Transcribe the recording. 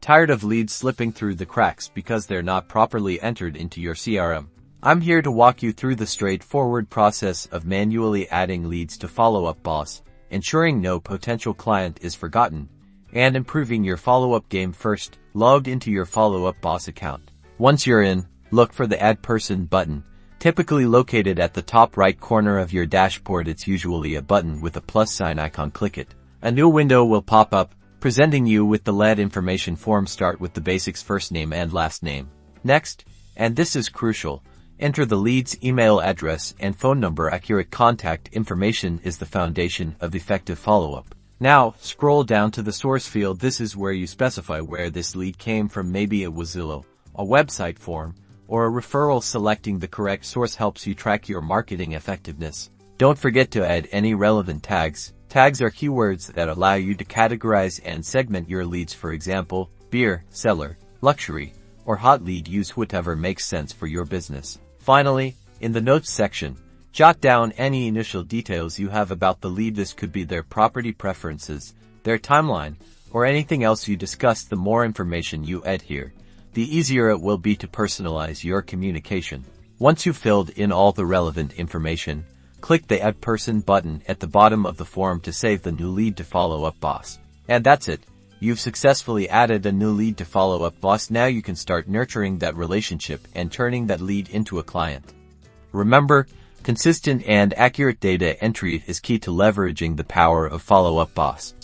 Tired of leads slipping through the cracks because they're not properly entered into your CRM? I'm here to walk you through the straightforward process of manually adding leads to Follow Up Boss, ensuring no potential client is forgotten, and improving your follow-up game. First, log into your Follow Up Boss account. Once you're in, look for the Add Person button, typically located at the top right corner of your dashboard. It's usually a button with a plus sign icon. Click it. A new window will pop up, presenting you with the lead information form. Start with the basics: first name and last name. Next, and this is crucial, enter the lead's email address and phone number. Accurate contact information is the foundation of effective follow-up. Now, scroll down to the source field. This is where you specify where this lead came from. Maybe it was Zillow, a website form, or a referral. Selecting the correct source helps you track your marketing effectiveness. Don't forget to add any relevant tags. Tags are keywords that allow you to categorize and segment your leads. For example, beer, seller, luxury, or hot lead. Use whatever makes sense for your business. Finally, in the notes section, jot down any initial details you have about the lead. This could be their property preferences, their timeline, or anything else you discussed. The more information you add here, the easier it will be to personalize your communication. Once you've filled in all the relevant information, click the Add Person button at the bottom of the form to save the new lead to Follow Up Boss. And that's it. You've successfully added a new lead to Follow Up Boss. Now you can start nurturing that relationship and turning that lead into a client. Remember, consistent and accurate data entry is key to leveraging the power of Follow Up Boss.